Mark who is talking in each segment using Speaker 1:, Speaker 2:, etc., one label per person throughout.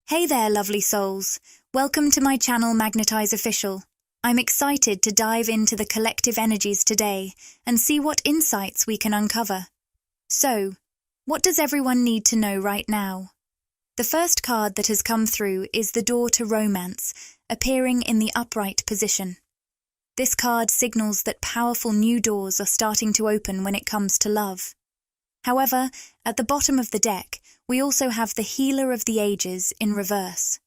Speaker 1: Hey there, lovely souls. Welcome to my channel Magnetize Official. I'm excited to dive into the collective energies today and see what insights we can uncover. So, what does everyone need to know right now? The first card that has come through is the Door to Romance, appearing in the upright position. This card signals that powerful new doors are starting to open when it comes to love. However, at the bottom of the deck, we also have the Healer of the Ages in reverse.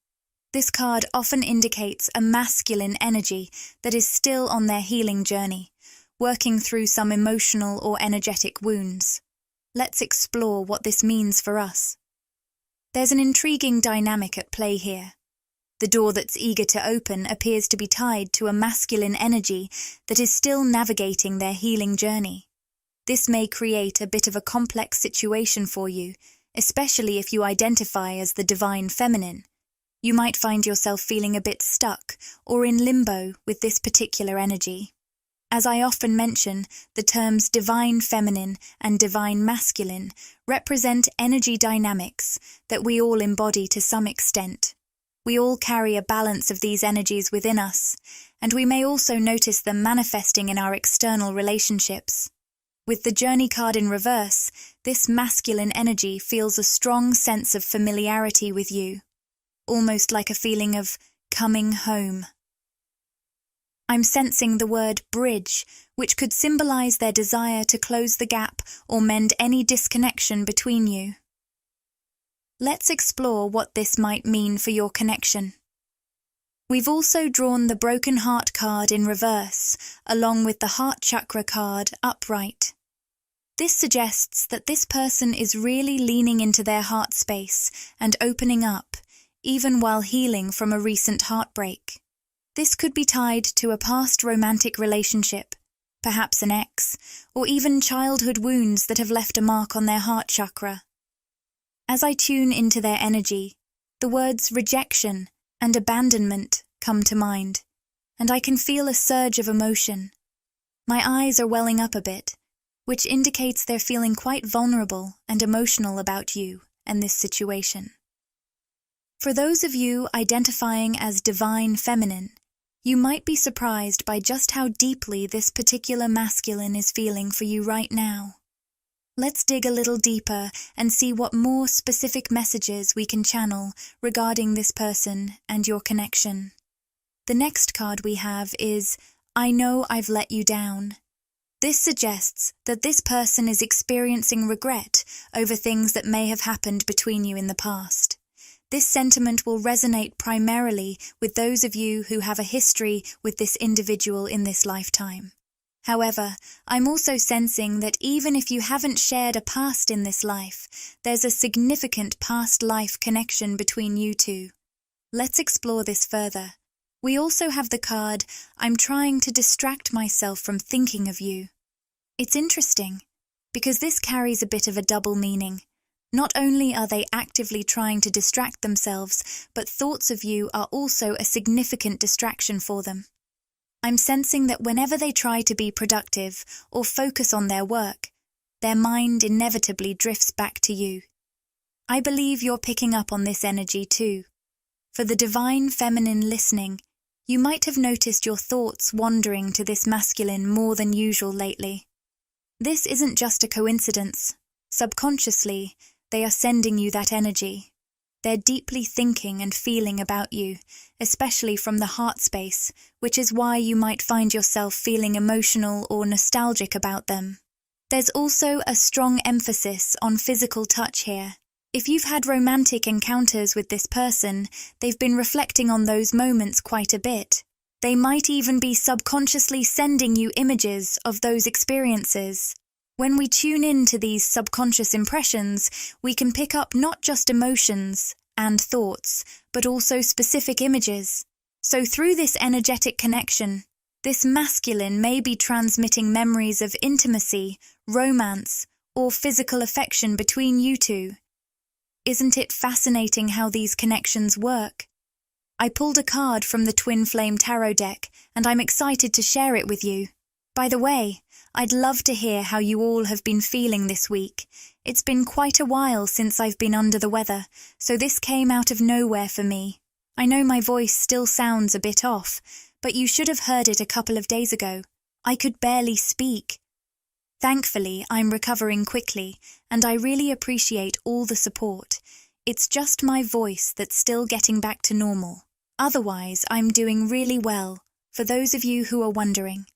Speaker 1: This card often indicates a masculine energy that is still on their healing journey, working through some emotional or energetic wounds. Let's explore what this means for us. There's an intriguing dynamic at play here. The door that's eager to open appears to be tied to a masculine energy that is still navigating their healing journey. This may create a bit of a complex situation for you, especially if you identify as the divine feminine. You might find yourself feeling a bit stuck or in limbo with this particular energy. As I often mention, the terms divine feminine and divine masculine represent energy dynamics that we all embody to some extent. We all carry a balance of these energies within us, and we may also notice them manifesting in our external relationships. With the Journey card in reverse, this masculine energy feels a strong sense of familiarity with you, almost like a feeling of coming home. I'm sensing the word bridge, which could symbolize their desire to close the gap or mend any disconnection between you. Let's explore what this might mean for your connection. We've also drawn the Broken Heart card in reverse, along with the Heart Chakra card upright. This suggests that this person is really leaning into their heart space and opening up, even while healing from a recent heartbreak. This could be tied to a past romantic relationship, perhaps an ex, or even childhood wounds that have left a mark on their heart chakra. As I tune into their energy, the words rejection and abandonment come to mind, and I can feel a surge of emotion. My eyes are welling up a bit, which indicates they're feeling quite vulnerable and emotional about you and this situation. For those of you identifying as divine feminine, you might be surprised by just how deeply this particular masculine is feeling for you right now. Let's dig a little deeper and see what more specific messages we can channel regarding this person and your connection. The next card we have is, I know I've let you down. This suggests that this person is experiencing regret over things that may have happened between you in the past. This sentiment will resonate primarily with those of you who have a history with this individual in this lifetime. However, I'm also sensing that even if you haven't shared a past in this life, there's a significant past life connection between you two. Let's explore this further. We also have the card, I'm trying to distract myself from thinking of you. It's interesting, because this carries a bit of a double meaning. Not only are they actively trying to distract themselves, but thoughts of you are also a significant distraction for them. I'm sensing that whenever they try to be productive or focus on their work, their mind inevitably drifts back to you. I believe you're picking up on this energy too. For the divine feminine listening, you might have noticed your thoughts wandering to this masculine more than usual lately. This isn't just a coincidence. Subconsciously, they are sending you that energy. They're deeply thinking and feeling about you, especially from the heart space, which is why you might find yourself feeling emotional or nostalgic about them. There's also a strong emphasis on physical touch here. If you've had romantic encounters with this person, they've been reflecting on those moments quite a bit. They might even be subconsciously sending you images of those experiences. When we tune in to these subconscious impressions, we can pick up not just emotions and thoughts, but also specific images. So through this energetic connection, this masculine may be transmitting memories of intimacy, romance, or physical affection between you two. Isn't it fascinating how these connections work? I pulled a card from the Twin Flame Tarot deck, and I'm excited to share it with you. By the way, I'd love to hear how you all have been feeling this week. It's been quite a while since I've been under the weather, so this came out of nowhere for me. I know my voice still sounds a bit off, but you should have heard it a couple of days ago. I could barely speak. Thankfully, I'm recovering quickly, and I really appreciate all the support. It's just my voice that's still getting back to normal. Otherwise, I'm doing really well, for those of you who are wondering.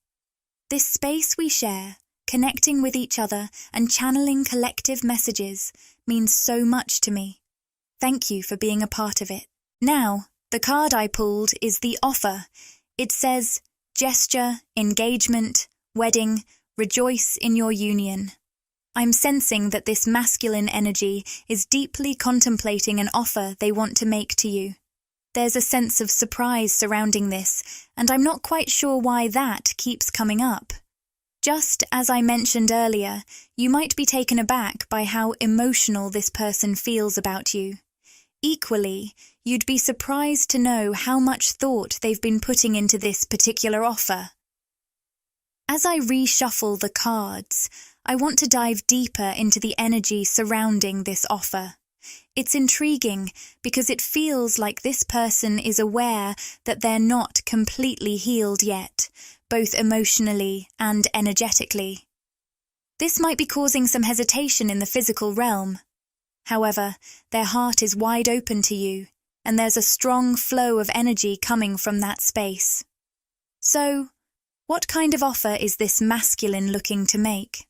Speaker 1: This space we share, connecting with each other and channeling collective messages, means so much to me. Thank you for being a part of it. Now, the card I pulled is the offer. It says, gesture, engagement, wedding, rejoice in your union. I'm sensing that this masculine energy is deeply contemplating an offer they want to make to you. There's a sense of surprise surrounding this, and I'm not quite sure why that keeps coming up. Just as I mentioned earlier, you might be taken aback by how emotional this person feels about you. Equally, you'd be surprised to know how much thought they've been putting into this particular offer. As I reshuffle the cards, I want to dive deeper into the energy surrounding this offer. It's intriguing because it feels like this person is aware that they're not completely healed yet, both emotionally and energetically. This might be causing some hesitation in the physical realm. However, their heart is wide open to you, and there's a strong flow of energy coming from that space. So, what kind of offer is this masculine looking to make?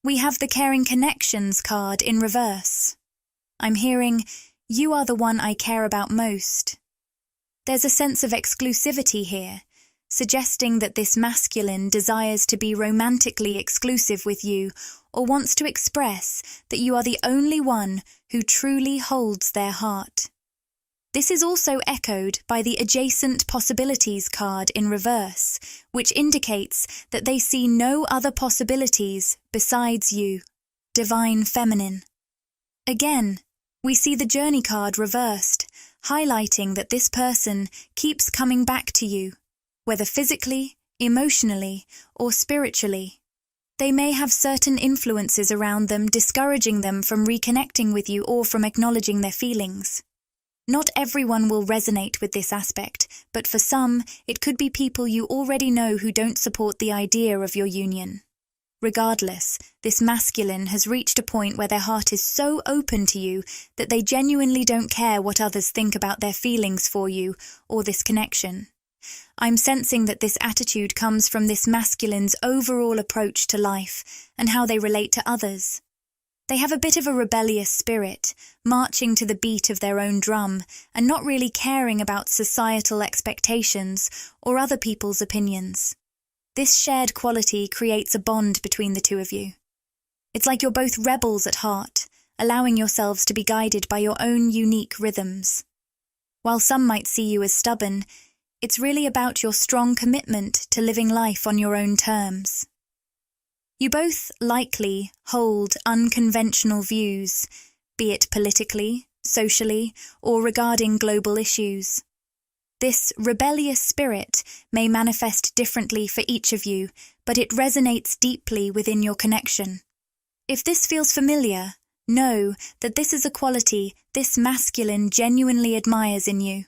Speaker 1: We have the Caring Connections card in reverse. I'm hearing, you are the one I care about most. There's a sense of exclusivity here, suggesting that this masculine desires to be romantically exclusive with you or wants to express that you are the only one who truly holds their heart. This is also echoed by the Adjacent Possibilities card in reverse, which indicates that they see no other possibilities besides you, Divine Feminine. Again, we see the Journey card reversed, highlighting that this person keeps coming back to you, whether physically, emotionally, or spiritually. They may have certain influences around them discouraging them from reconnecting with you or from acknowledging their feelings. Not everyone will resonate with this aspect, but for some, it could be people you already know who don't support the idea of your union. Regardless, this masculine has reached a point where their heart is so open to you that they genuinely don't care what others think about their feelings for you or this connection. I'm sensing that this attitude comes from this masculine's overall approach to life and how they relate to others. They have a bit of a rebellious spirit, marching to the beat of their own drum and not really caring about societal expectations or other people's opinions. This shared quality creates a bond between the two of you. It's like you're both rebels at heart, allowing yourselves to be guided by your own unique rhythms. While some might see you as stubborn, it's really about your strong commitment to living life on your own terms. You both likely hold unconventional views, be it politically, socially, or regarding global issues. This rebellious spirit may manifest differently for each of you, but it resonates deeply within your connection. If this feels familiar, know that this is a quality this masculine genuinely admires in you.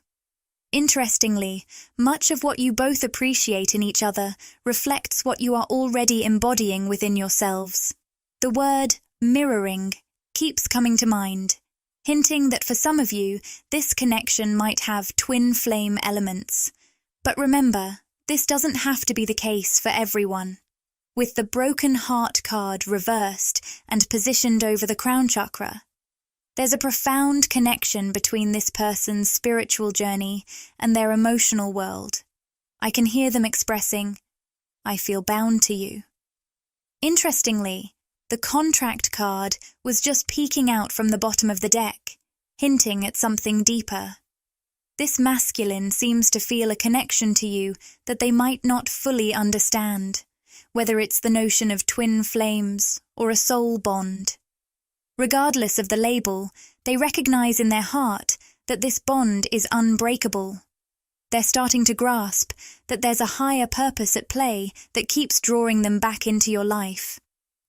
Speaker 1: Interestingly, much of what you both appreciate in each other reflects what you are already embodying within yourselves. The word mirroring keeps coming to mind, hinting that for some of you, this connection might have twin flame elements. But remember, this doesn't have to be the case for everyone. With the Broken Heart card reversed and positioned over the crown chakra, there's a profound connection between this person's spiritual journey and their emotional world. I can hear them expressing, "I feel bound to you." Interestingly, the Contract card was just peeking out from the bottom of the deck, hinting at something deeper. This masculine seems to feel a connection to you that they might not fully understand, whether it's the notion of twin flames or a soul bond. Regardless of the label, they recognize in their heart that this bond is unbreakable. They're starting to grasp that there's a higher purpose at play that keeps drawing them back into your life.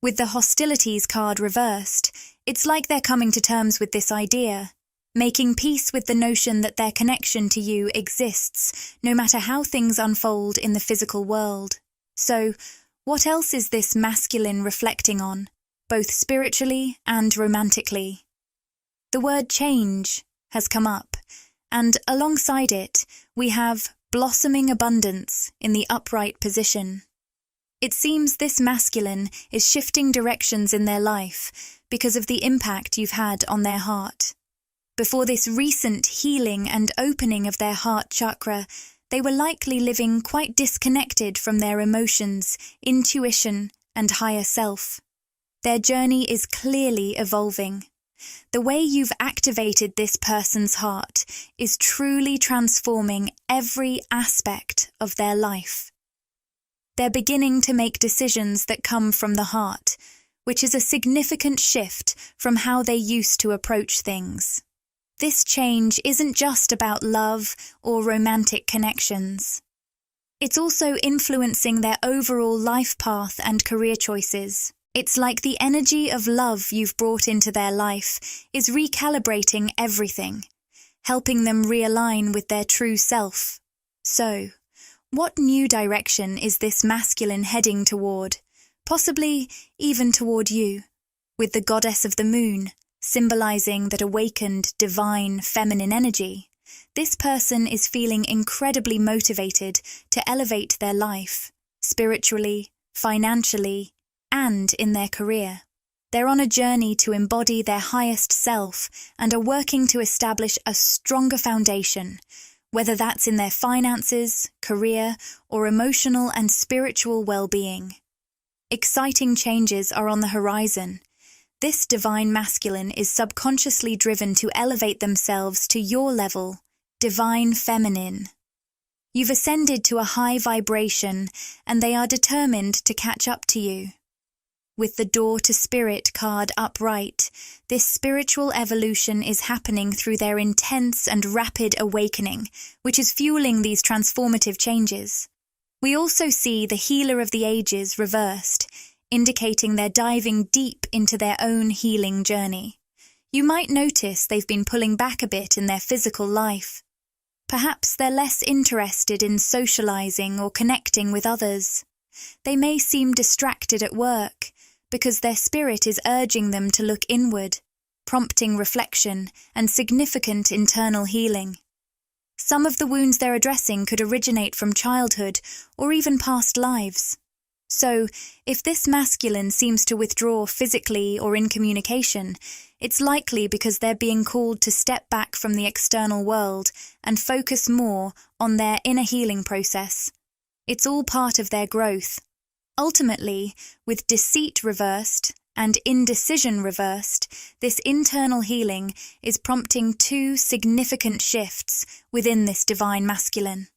Speaker 1: With the hostilities card reversed, it's like they're coming to terms with this idea, making peace with the notion that their connection to you exists, no matter how things unfold in the physical world. So, what else is this masculine reflecting on, both spiritually and romantically? The word change has come up, and alongside it, we have blossoming abundance in the upright position. It seems this masculine is shifting directions in their life because of the impact you've had on their heart. Before this recent healing and opening of their heart chakra, they were likely living quite disconnected from their emotions, intuition, and higher self. Their journey is clearly evolving. The way you've activated this person's heart is truly transforming every aspect of their life. They're beginning to make decisions that come from the heart, which is a significant shift from how they used to approach things. This change isn't just about love or romantic connections. It's also influencing their overall life path and career choices. It's like the energy of love you've brought into their life is recalibrating everything, helping them realign with their true self. So, what new direction is this masculine heading toward? Possibly even toward you, with the goddess of the moon, symbolizing that awakened, divine, feminine energy. This person is feeling incredibly motivated to elevate their life, spiritually, financially, and in their career. They're on a journey to embody their highest self and are working to establish a stronger foundation, whether that's in their finances, career, or emotional and spiritual well-being. Exciting changes are on the horizon. This divine masculine is subconsciously driven to elevate themselves to your level, divine feminine. You've ascended to a high vibration, and they are determined to catch up to you. With the door to spirit card upright, this spiritual evolution is happening through their intense and rapid awakening, which is fueling these transformative changes. We also see the healer of the ages reversed, indicating they're diving deep into their own healing journey. You might notice they've been pulling back a bit in their physical life. Perhaps they're less interested in socializing or connecting with others. They may seem distracted at work, because their spirit is urging them to look inward, prompting reflection and significant internal healing. Some of the wounds they're addressing could originate from childhood or even past lives. So, if this masculine seems to withdraw physically or in communication, it's likely because they're being called to step back from the external world and focus more on their inner healing process. It's all part of their growth. Ultimately, with deceit reversed and indecision reversed, this internal healing is prompting two significant shifts within this divine masculine.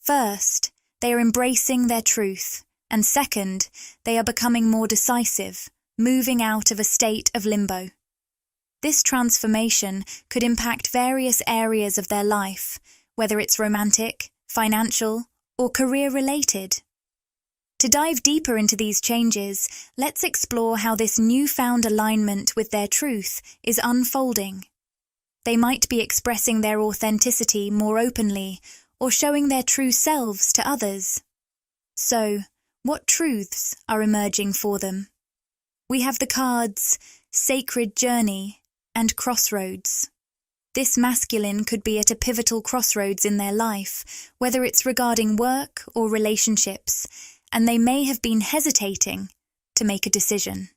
Speaker 1: First, they are embracing their truth, and second, they are becoming more decisive, moving out of a state of limbo. This transformation could impact various areas of their life, whether it's romantic, financial, or career-related. To dive deeper into these changes, let's explore how this newfound alignment with their truth is unfolding. They might be expressing their authenticity more openly, or showing their true selves to others. So, what truths are emerging for them? We have the cards Sacred Journey and Crossroads. This masculine could be at a pivotal crossroads in their life, whether it's regarding work or relationships, and they may have been hesitating to make a decision.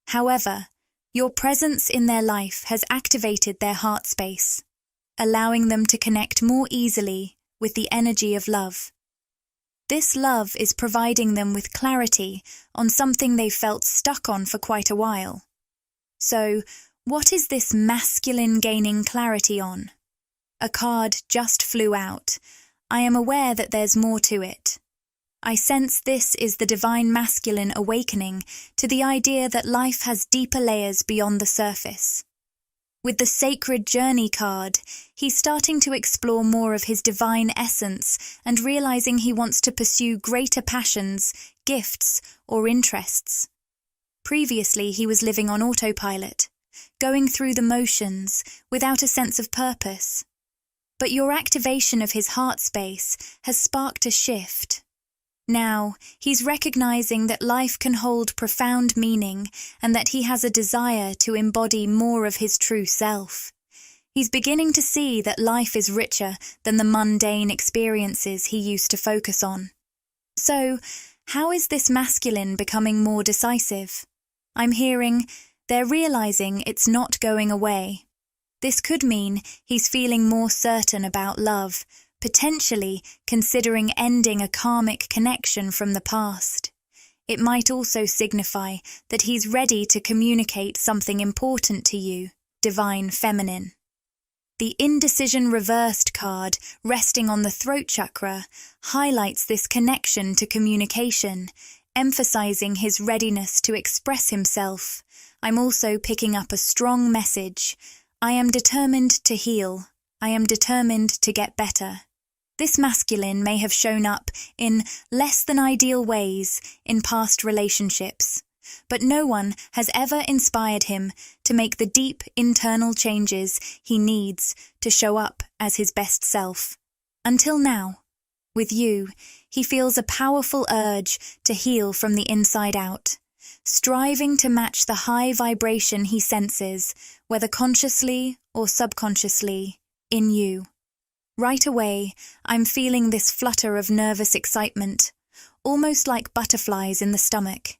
Speaker 1: However, your presence in their life has activated their heart space, allowing them to connect more easily with the energy of love. This love is providing them with clarity on something they've felt stuck on for quite a while. So, what is this masculine gaining clarity on? A card just flew out. I am aware that there's more to it. I sense this is the divine masculine awakening to the idea that life has deeper layers beyond the surface. With the Sacred Journey card, he's starting to explore more of his divine essence and realizing he wants to pursue greater passions, gifts, or interests. Previously, he was living on autopilot, going through the motions without a sense of purpose. But your activation of his heart space has sparked a shift. Now, he's recognizing that life can hold profound meaning and that he has a desire to embody more of his true self. He's beginning to see that life is richer than the mundane experiences he used to focus on. So, how is this masculine becoming more decisive? I'm hearing, they're realizing it's not going away. This could mean he's feeling more certain about love, potentially considering ending a karmic connection from the past. It might also signify that he's ready to communicate something important to you, divine feminine. The Indecision Reversed card, resting on the throat chakra, highlights this connection to communication, emphasizing his readiness to express himself. I'm also picking up a strong message. I am determined to heal. I am determined to get better. This masculine may have shown up in less than ideal ways in past relationships, but no one has ever inspired him to make the deep internal changes he needs to show up as his best self. Until now, with you, he feels a powerful urge to heal from the inside out, striving to match the high vibration he senses, whether consciously or subconsciously, in you. Right away, I'm feeling this flutter of nervous excitement, almost like butterflies in the stomach.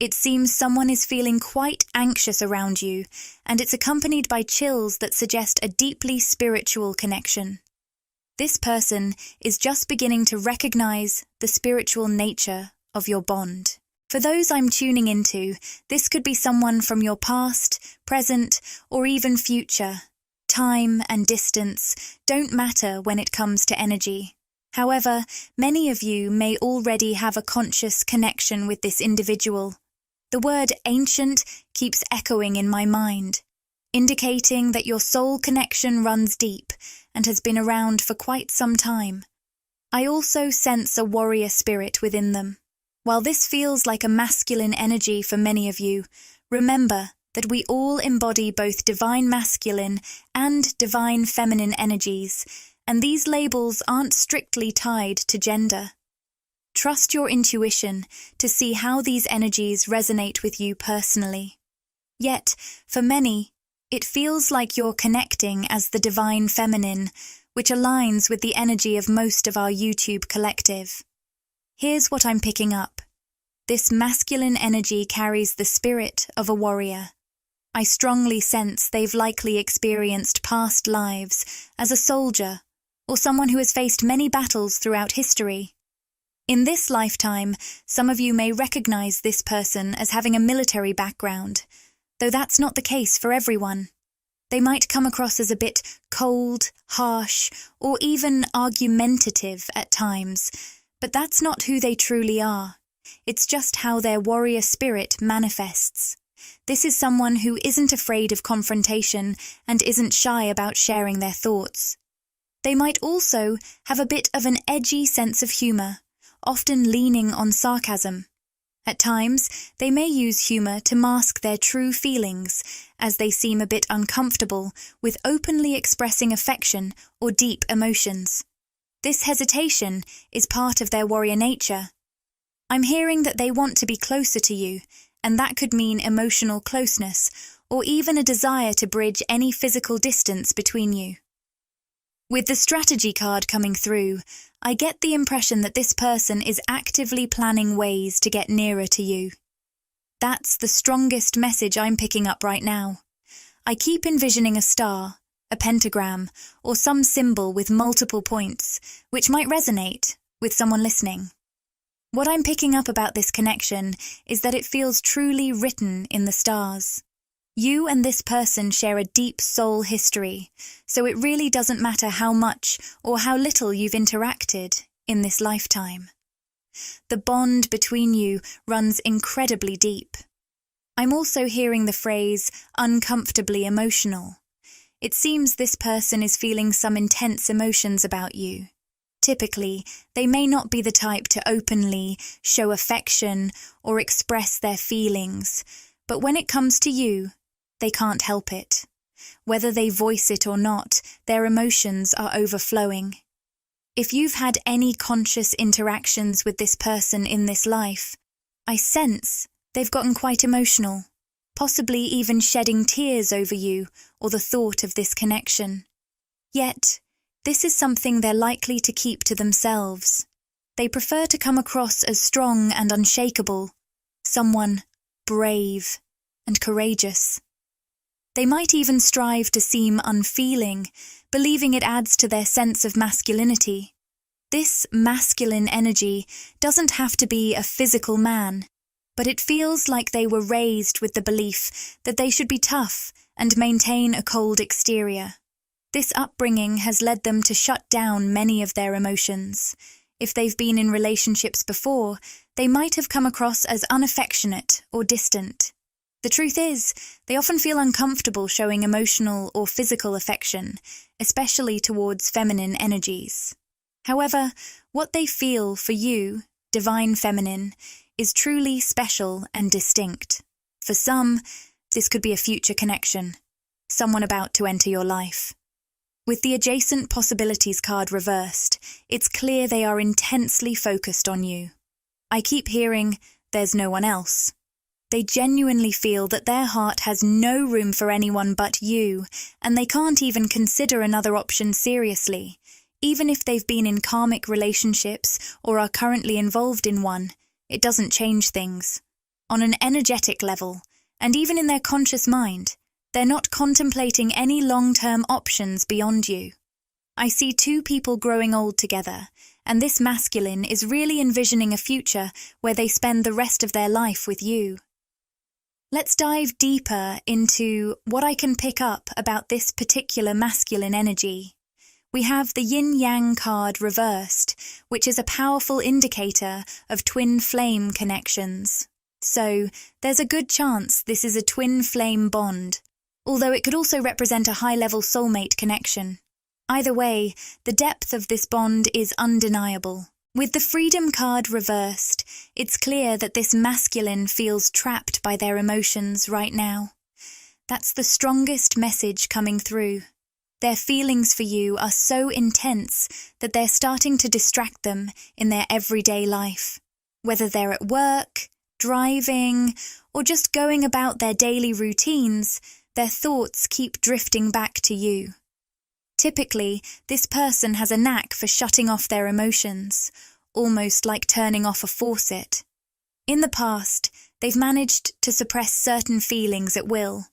Speaker 1: It seems someone is feeling quite anxious around you, and it's accompanied by chills that suggest a deeply spiritual connection. This person is just beginning to recognize the spiritual nature of your bond. For those I'm tuning into, this could be someone from your past, present, or even future. Time and distance don't matter when it comes to energy. However, many of you may already have a conscious connection with this individual. The word ancient keeps echoing in my mind, indicating that your soul connection runs deep and has been around for quite some time. I also sense a warrior spirit within them. While this feels like a masculine energy for many of you, remember that we all embody both divine masculine and divine feminine energies, and these labels aren't strictly tied to gender. Trust your intuition to see how these energies resonate with you personally. Yet, for many, it feels like you're connecting as the divine feminine, which aligns with the energy of most of our YouTube collective. Here's what I'm picking up. This masculine energy carries the spirit of a warrior. I strongly sense they've likely experienced past lives as a soldier or someone who has faced many battles throughout history. In this lifetime, some of you may recognize this person as having a military background, though that's not the case for everyone. They might come across as a bit cold, harsh, or even argumentative at times, but that's not who they truly are. It's just how their warrior spirit manifests. This is someone who isn't afraid of confrontation and isn't shy about sharing their thoughts. They might also have a bit of an edgy sense of humor, often leaning on sarcasm. At times, they may use humor to mask their true feelings, as they seem a bit uncomfortable with openly expressing affection or deep emotions. This hesitation is part of their warrior nature. I'm hearing that they want to be closer to you, and that could mean emotional closeness, or even a desire to bridge any physical distance between you. With the strategy card coming through, I get the impression that this person is actively planning ways to get nearer to you. That's the strongest message I'm picking up right now. I keep envisioning a star, a pentagram, or some symbol with multiple points, which might resonate with someone listening. What I'm picking up about this connection is that it feels truly written in the stars. You and this person share a deep soul history, so it really doesn't matter how much or how little you've interacted in this lifetime. The bond between you runs incredibly deep. I'm also hearing the phrase uncomfortably emotional, It seems this person is feeling some intense emotions about you. Typically, they may not be the type to openly show affection or express their feelings, but when it comes to you, they can't help it. Whether they voice it or not, their emotions are overflowing. If you've had any conscious interactions with this person in this life, I sense they've gotten quite emotional, possibly even shedding tears over you or the thought of this connection. Yet, this is something they're likely to keep to themselves. They prefer to come across as strong and unshakable, someone brave and courageous. They might even strive to seem unfeeling, believing it adds to their sense of masculinity. This masculine energy doesn't have to be a physical man, but it feels like they were raised with the belief that they should be tough and maintain a cold exterior. This upbringing has led them to shut down many of their emotions. If they've been in relationships before, they might have come across as unaffectionate or distant. The truth is, they often feel uncomfortable showing emotional or physical affection, especially towards feminine energies. However, what they feel for you, divine feminine, is truly special and distinct. For some, this could be a future connection, someone about to enter your life. With the adjacent possibilities card reversed, it's clear they are intensely focused on you. I keep hearing, "There's no one else." They genuinely feel that their heart has no room for anyone but you, and they can't even consider another option seriously. Even if they've been in karmic relationships or are currently involved in one, it doesn't change things. On an energetic level, and even in their conscious mind, they're not contemplating any long-term options beyond you. I see two people growing old together, and this masculine is really envisioning a future where they spend the rest of their life with you. Let's dive deeper into what I can pick up about this particular masculine energy. We have the yin-yang card reversed, which is a powerful indicator of twin flame connections. So, there's a good chance this is a twin flame bond, although it could also represent a high-level soulmate connection. Either way, the depth of this bond is undeniable. With the freedom card reversed, it's clear that this masculine feels trapped by their emotions right now. That's the strongest message coming through. Their feelings for you are so intense that they're starting to distract them in their everyday life. Whether they're at work, driving, or just going about their daily routines, their thoughts keep drifting back to you. Typically, this person has a knack for shutting off their emotions, almost like turning off a faucet. In the past, they've managed to suppress certain feelings at will.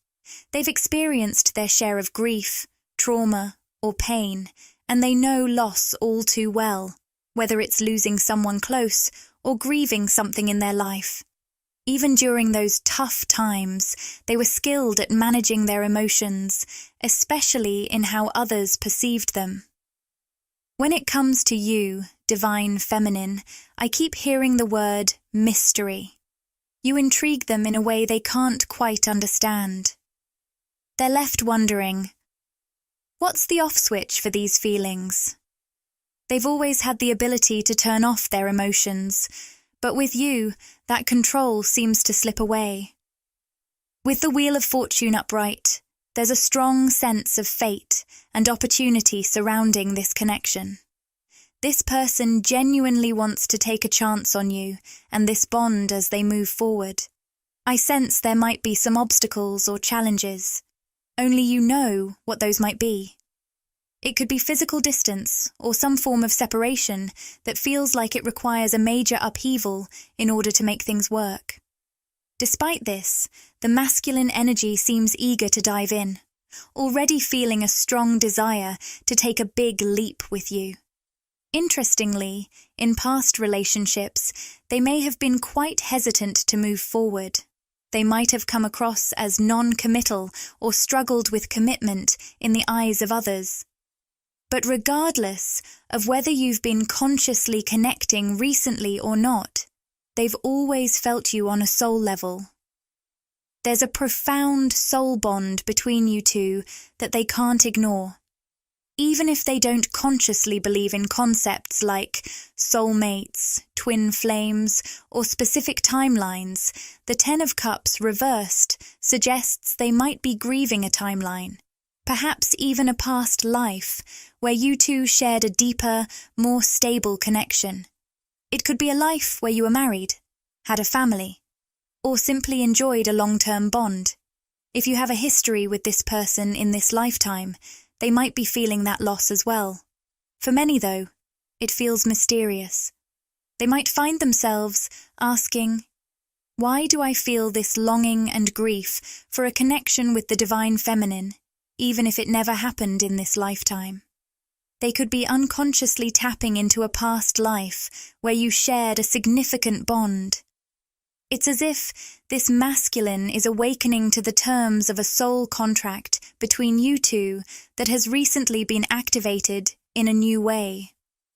Speaker 1: They've experienced their share of grief, trauma, or pain, and they know loss all too well, whether it's losing someone close or grieving something in their life. Even during those tough times, they were skilled at managing their emotions, especially in how others perceived them. When it comes to you, divine feminine, I keep hearing the word mystery. You intrigue them in a way they can't quite understand. They're left wondering, what's the off switch for these feelings? They've always had the ability to turn off their emotions, but with you, that control seems to slip away. With the Wheel of Fortune upright, there's a strong sense of fate and opportunity surrounding this connection. This person genuinely wants to take a chance on you and this bond as they move forward. I sense there might be some obstacles or challenges. Only you know what those might be. It could be physical distance or some form of separation that feels like it requires a major upheaval in order to make things work. Despite this, the masculine energy seems eager to dive in, already feeling a strong desire to take a big leap with you. Interestingly, in past relationships, they may have been quite hesitant to move forward. They might have come across as non-committal or struggled with commitment in the eyes of others. But regardless of whether you've been consciously connecting recently or not, they've always felt you on a soul level. There's a profound soul bond between you two that they can't ignore. Even if they don't consciously believe in concepts like soulmates, twin flames, or specific timelines, the Ten of Cups reversed suggests they might be grieving a timeline, perhaps even a past life where you two shared a deeper, more stable connection. It could be a life where you were married, had a family, or simply enjoyed a long-term bond. If you have a history with this person in this lifetime, they might be feeling that loss as well. For many, though, it feels mysterious. They might find themselves asking, why do I feel this longing and grief for a connection with the divine feminine, even if it never happened in this lifetime? They could be unconsciously tapping into a past life where you shared a significant bond. It's as if this masculine is awakening to the terms of a soul contract between you two that has recently been activated in a new way.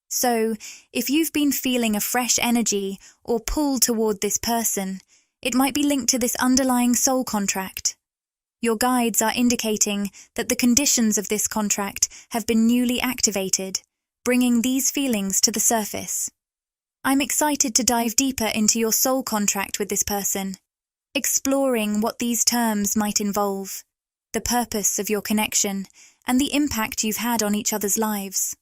Speaker 1: So, if you've been feeling a fresh energy or pull toward this person, it might be linked to this underlying soul contract. Your guides are indicating that the conditions of this contract have been newly activated, bringing these feelings to the surface. I'm excited to dive deeper into your soul contract with this person, exploring what these terms might involve, the purpose of your connection, and the impact you've had on each other's lives.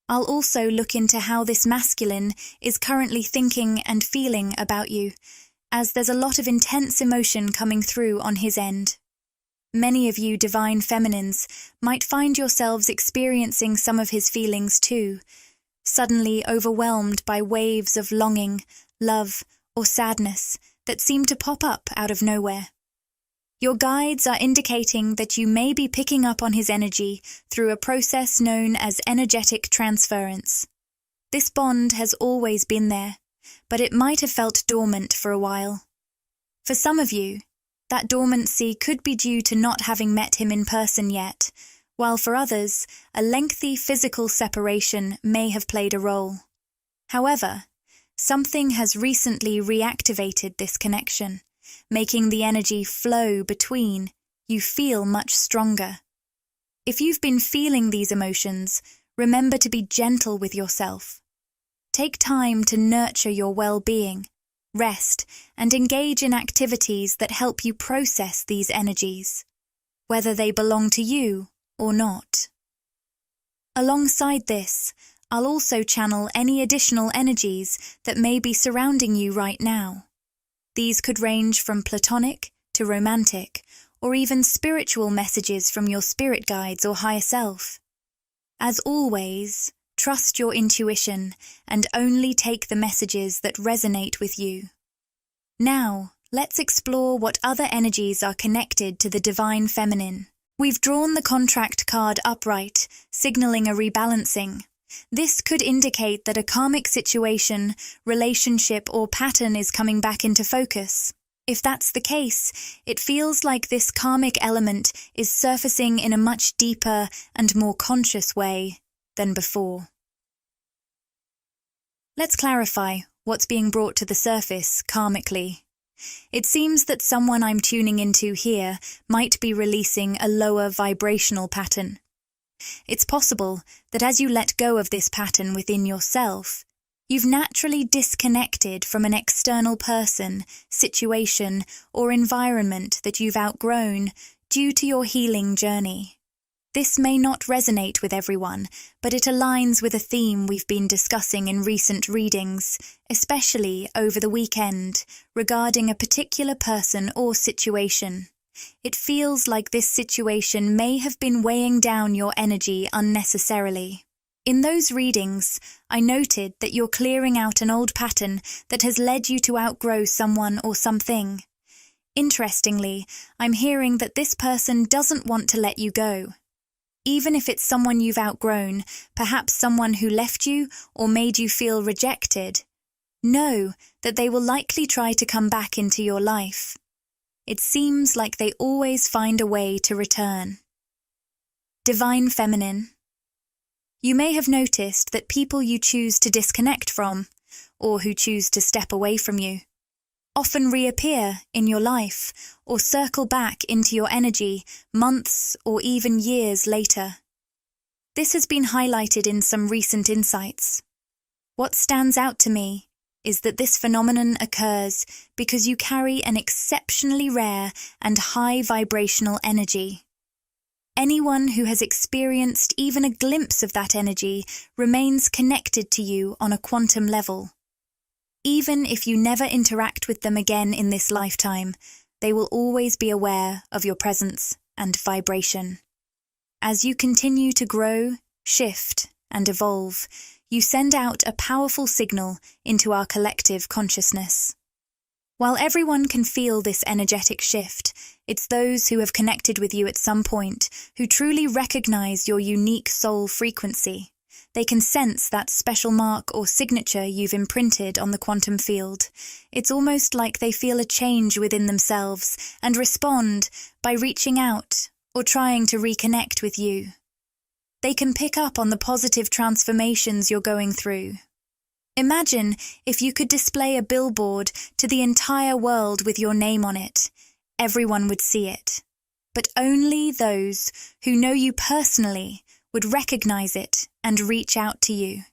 Speaker 1: I'll also look into how this masculine is currently thinking and feeling about you, as there's a lot of intense emotion coming through on his end. Many of you divine feminines might find yourselves experiencing some of his feelings too, suddenly overwhelmed by waves of longing, love, or sadness that seem to pop up out of nowhere. Your guides are indicating that you may be picking up on his energy through a process known as energetic transference. This bond has always been there, but it might have felt dormant for a while. For some of you, that dormancy could be due to not having met him in person yet, while for others, a lengthy physical separation may have played a role. However, something has recently reactivated this connection, making the energy flow between you feel much stronger. If you've been feeling these emotions, remember to be gentle with yourself. Take time to nurture your well-being, rest, and engage in activities that help you process these energies, whether they belong to you or not. Alongside this, I'll also channel any additional energies that may be surrounding you right now. These could range from platonic to romantic, or even spiritual messages from your spirit guides or higher self. As always, trust your intuition and only take the messages that resonate with you. Now, let's explore what other energies are connected to the divine feminine. We've drawn the contract card upright, signaling a rebalancing. This could indicate that a karmic situation, relationship, or pattern is coming back into focus. If that's the case, it feels like this karmic element is surfacing in a much deeper and more conscious way than before. Let's clarify what's being brought to the surface karmically. It seems that someone I'm tuning into here might be releasing a lower vibrational pattern. It's possible that as you let go of this pattern within yourself, you've naturally disconnected from an external person, situation, or environment that you've outgrown due to your healing journey. This may not resonate with everyone, but it aligns with a theme we've been discussing in recent readings, especially over the weekend, regarding a particular person or situation. It feels like this situation may have been weighing down your energy unnecessarily. In those readings, I noted that you're clearing out an old pattern that has led you to outgrow someone or something. Interestingly, I'm hearing that this person doesn't want to let you go. Even if it's someone you've outgrown, perhaps someone who left you or made you feel rejected, know that they will likely try to come back into your life. It seems like they always find a way to return. Divine Feminine. You may have noticed that people you choose to disconnect from, or who choose to step away from you, often reappear in your life or circle back into your energy months or even years later. This has been highlighted in some recent insights. What stands out to me is that this phenomenon occurs because you carry an exceptionally rare and high vibrational energy. Anyone who has experienced even a glimpse of that energy remains connected to you on a quantum level. Even if you never interact with them again in this lifetime, they will always be aware of your presence and vibration. As you continue to grow, shift, and evolve, you send out a powerful signal into our collective consciousness. While everyone can feel this energetic shift, it's those who have connected with you at some point who truly recognize your unique soul frequency. They can sense that special mark or signature you've imprinted on the quantum field. It's almost like they feel a change within themselves and respond by reaching out or trying to reconnect with you. They can pick up on the positive transformations you're going through. Imagine if you could display a billboard to the entire world with your name on it. Everyone would see it. But only those who know you personally would recognize it and reach out to you.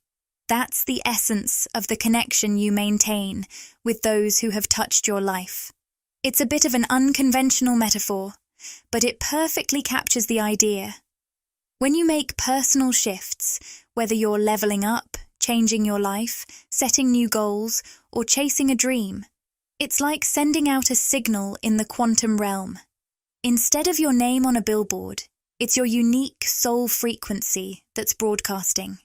Speaker 1: That's the essence of the connection you maintain with those who have touched your life. It's a bit of an unconventional metaphor, but it perfectly captures the idea. When you make personal shifts, whether you're leveling up, changing your life, setting new goals, or chasing a dream, it's like sending out a signal in the quantum realm. Instead of your name on a billboard, it's your unique soul frequency that's broadcasting.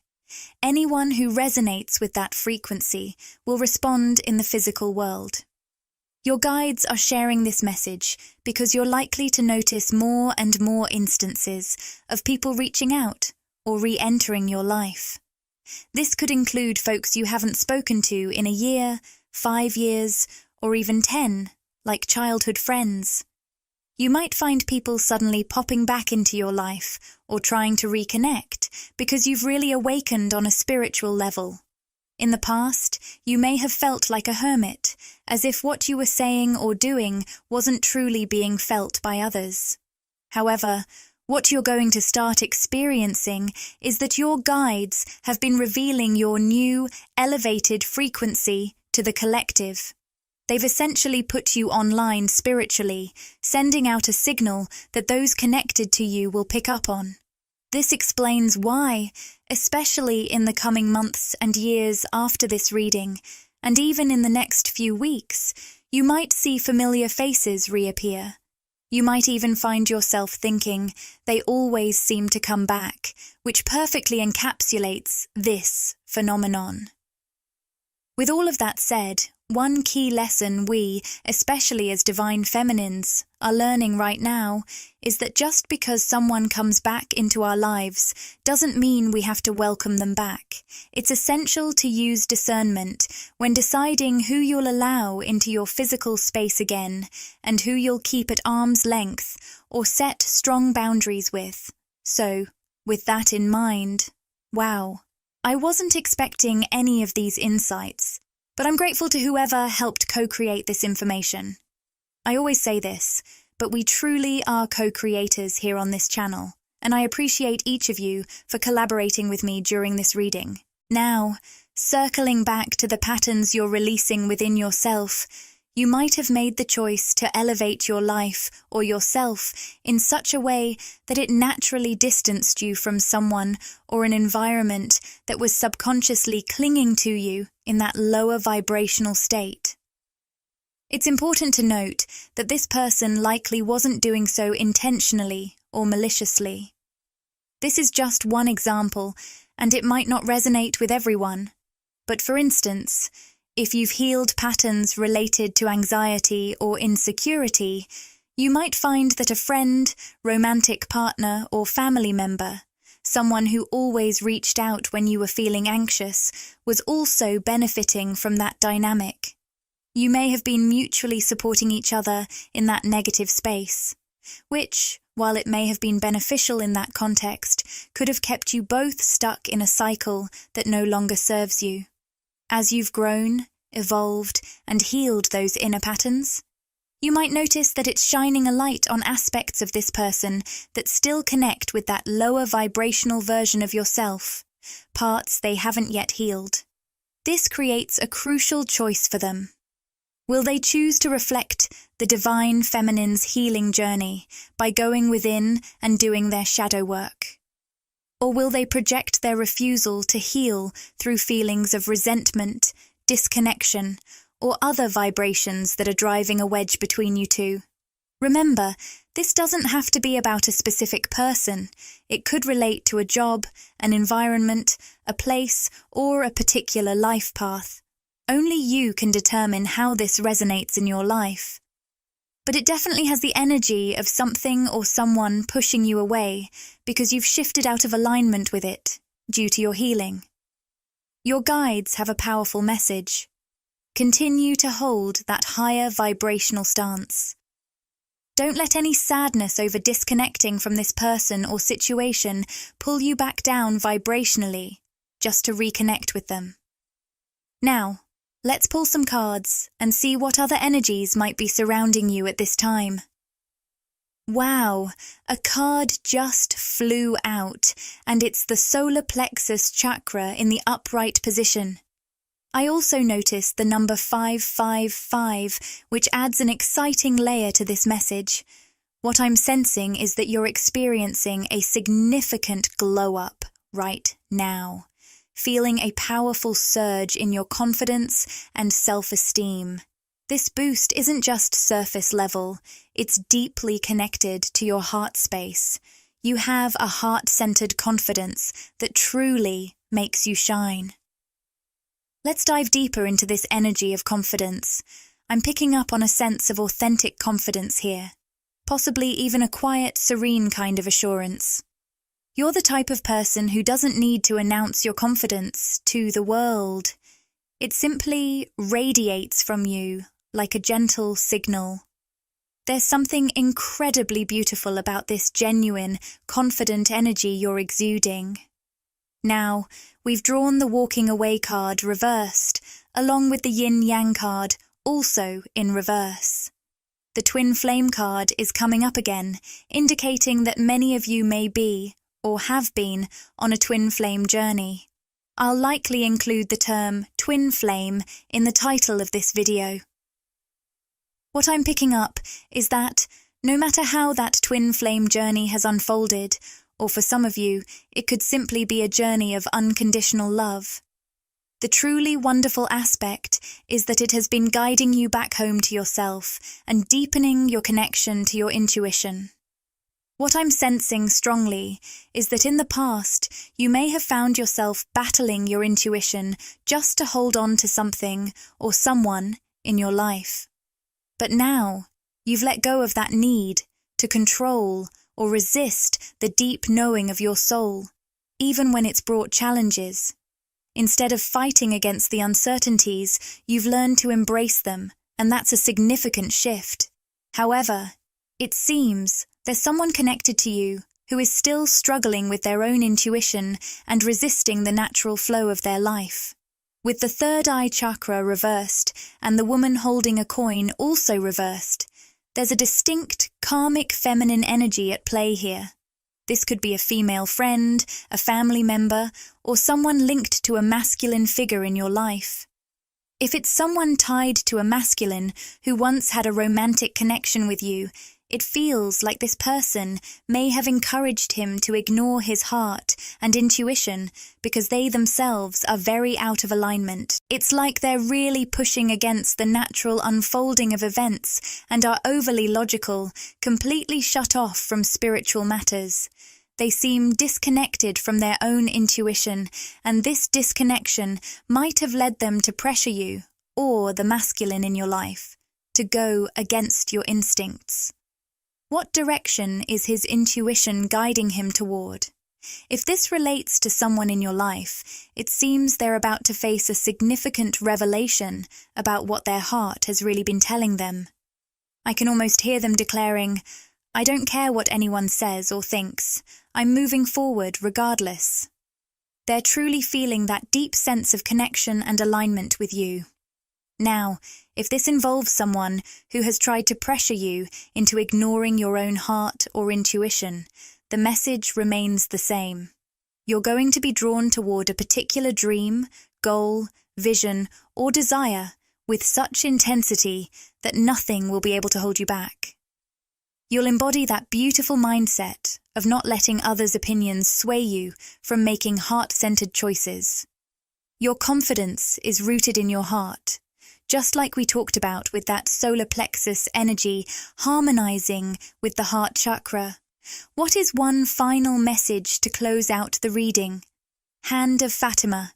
Speaker 1: Anyone who resonates with that frequency will respond in the physical world. Your guides are sharing this message because you're likely to notice more and more instances of people reaching out or re-entering your life. This could include folks you haven't spoken to in a year, 5 years, or even 10, like childhood friends. You might find people suddenly popping back into your life or trying to reconnect because you've really awakened on a spiritual level. In the past, you may have felt like a hermit, as if what you were saying or doing wasn't truly being felt by others. However, what you're going to start experiencing is that your guides have been revealing your new, elevated frequency to the collective. They've essentially put you online spiritually, sending out a signal that those connected to you will pick up on. This explains why, especially in the coming months and years after this reading, and even in the next few weeks, you might see familiar faces reappear. You might even find yourself thinking, they always seem to come back, which perfectly encapsulates this phenomenon. With all of that said, one key lesson we, especially as divine feminines, are learning right now is that just because someone comes back into our lives doesn't mean we have to welcome them back. It's essential to use discernment when deciding who you'll allow into your physical space again and who you'll keep at arm's length or set strong boundaries with. So, with that in mind, wow, I wasn't expecting any of these insights. But I'm grateful to whoever helped co-create this information. I always say this, but we truly are co-creators here on this channel, and I appreciate each of you for collaborating with me during this reading. Now, circling back to the patterns you're releasing within yourself, you might have made the choice to elevate your life or yourself in such a way that it naturally distanced you from someone or an environment that was subconsciously clinging to you in that lower vibrational state. It's important to note that this person likely wasn't doing so intentionally or maliciously. This is just one example, and it might not resonate with everyone. But for instance, if you've healed patterns related to anxiety or insecurity, you might find that a friend, romantic partner, or family member, someone who always reached out when you were feeling anxious, was also benefiting from that dynamic. You may have been mutually supporting each other in that negative space, which, while it may have been beneficial in that context, could have kept you both stuck in a cycle that no longer serves you. As you've grown, evolved, and healed those inner patterns? You might notice that it's shining a light on aspects of this person that still connect with that lower vibrational version of yourself, parts they haven't yet healed. This creates a crucial choice for them. Will they choose to reflect the divine feminine's healing journey by going within and doing their shadow work? Or will they project their refusal to heal through feelings of resentment, disconnection, or other vibrations that are driving a wedge between you two? Remember, this doesn't have to be about a specific person. It could relate to a job, an environment, a place, or a particular life path. Only you can determine how this resonates in your life. But it definitely has the energy of something or someone pushing you away because you've shifted out of alignment with it due to your healing. Your guides have a powerful message. Continue to hold that higher vibrational stance. Don't let any sadness over disconnecting from this person or situation pull you back down vibrationally just to reconnect with them. Now, let's pull some cards and see what other energies might be surrounding you at this time. Wow, a card just flew out, and it's the solar plexus chakra in the upright position. I also noticed the number 555, which adds an exciting layer to this message. What I'm sensing is that you're experiencing a significant glow-up right now, feeling a powerful surge in your confidence and self-esteem. This boost isn't just surface level, it's deeply connected to your heart space. You have a heart-centered confidence that truly makes you shine. Let's dive deeper into this energy of confidence. I'm picking up on a sense of authentic confidence here, possibly even a quiet, serene kind of assurance. You're the type of person who doesn't need to announce your confidence to the world. It simply radiates from you like a gentle signal. There's something incredibly beautiful about this genuine, confident energy you're exuding. Now, we've drawn the walking away card reversed, along with the yin-yang card also in reverse. The twin flame card is coming up again, indicating that many of you may be, or have been, on a twin flame journey. I'll likely include the term twin flame in the title of this video. What I'm picking up is that, no matter how that twin flame journey has unfolded, or for some of you, it could simply be a journey of unconditional love. The truly wonderful aspect is that it has been guiding you back home to yourself and deepening your connection to your intuition. What I'm sensing strongly is that in the past, you may have found yourself battling your intuition just to hold on to something or someone in your life. But now, you've let go of that need to control or resist the deep knowing of your soul, even when it's brought challenges. Instead of fighting against the uncertainties, you've learned to embrace them, and that's a significant shift. However, it seems there's someone connected to you who is still struggling with their own intuition and resisting the natural flow of their life. With the third eye chakra reversed and the woman holding a coin also reversed, there's a distinct karmic feminine energy at play here. This could be a female friend, a family member, or someone linked to a masculine figure in your life. If it's someone tied to a masculine who once had a romantic connection with you, it feels like this person may have encouraged him to ignore his heart and intuition because they themselves are very out of alignment. It's like they're really pushing against the natural unfolding of events and are overly logical, completely shut off from spiritual matters. They seem disconnected from their own intuition, and this disconnection might have led them to pressure you, or the masculine in your life, to go against your instincts. What direction is his intuition guiding him toward? If this relates to someone in your life, it seems they're about to face a significant revelation about what their heart has really been telling them. I can almost hear them declaring, "I don't care what anyone says or thinks. I'm moving forward regardless." They're truly feeling that deep sense of connection and alignment with you. Now, if this involves someone who has tried to pressure you into ignoring your own heart or intuition, the message remains the same. You're going to be drawn toward a particular dream, goal, vision, or desire with such intensity that nothing will be able to hold you back. You'll embody that beautiful mindset of not letting others' opinions sway you from making heart-centered choices. Your confidence is rooted in your heart, just like we talked about with that solar plexus energy harmonizing with the heart chakra. What is one final message to close out the reading? Hand of Fatima.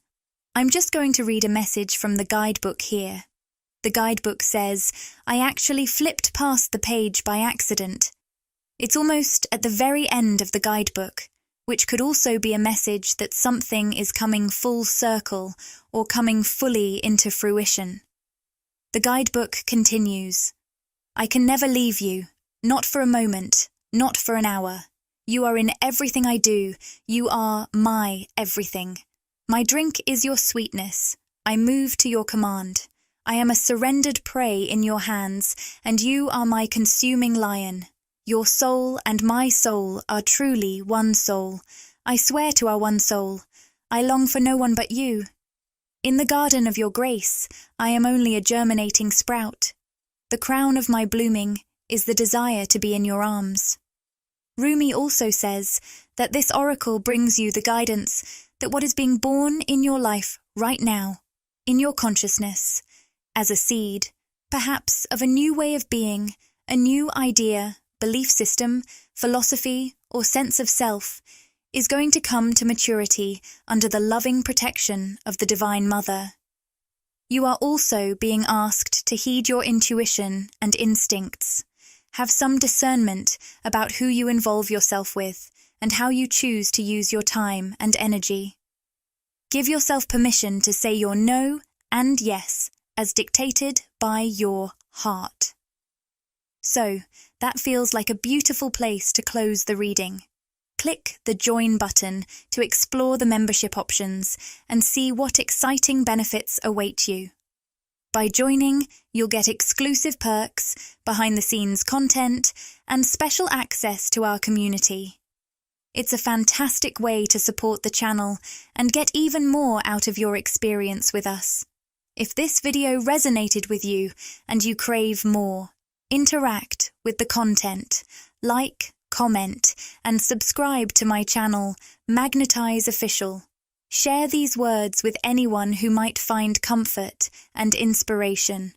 Speaker 1: I'm just going to read a message from the guidebook here. The guidebook says, I actually flipped past the page by accident. It's almost at the very end of the guidebook, which could also be a message that something is coming full circle or coming fully into fruition. The guidebook continues, I can never leave you, not for a moment, not for an hour. You are in everything I do. You are my everything. My drink is your sweetness. I move to your command. I am a surrendered prey in your hands, and you are my consuming lion. Your soul and my soul are truly one soul. I swear to our one soul. I long for no one but you. In the garden of your grace, I am only a germinating sprout. The crown of my blooming is the desire to be in your arms. Rumi also says that this oracle brings you the guidance that what is being born in your life right now, in your consciousness, as a seed, perhaps of a new way of being, a new idea, belief system, philosophy, or sense of self, is going to come to maturity under the loving protection of the Divine Mother. You are also being asked to heed your intuition and instincts. Have some discernment about who you involve yourself with and how you choose to use your time and energy. Give yourself permission to say your no and yes as dictated by your heart. So, that feels like a beautiful place to close the reading. Click the Join button to explore the membership options and see what exciting benefits await you. By joining, you'll get exclusive perks, behind-the-scenes content, and special access to our community. It's a fantastic way to support the channel and get even more out of your experience with us. If this video resonated with you and you crave more, interact with the content, like, comment, and subscribe to my channel, Magnetize Official. Share these words with anyone who might find comfort and inspiration.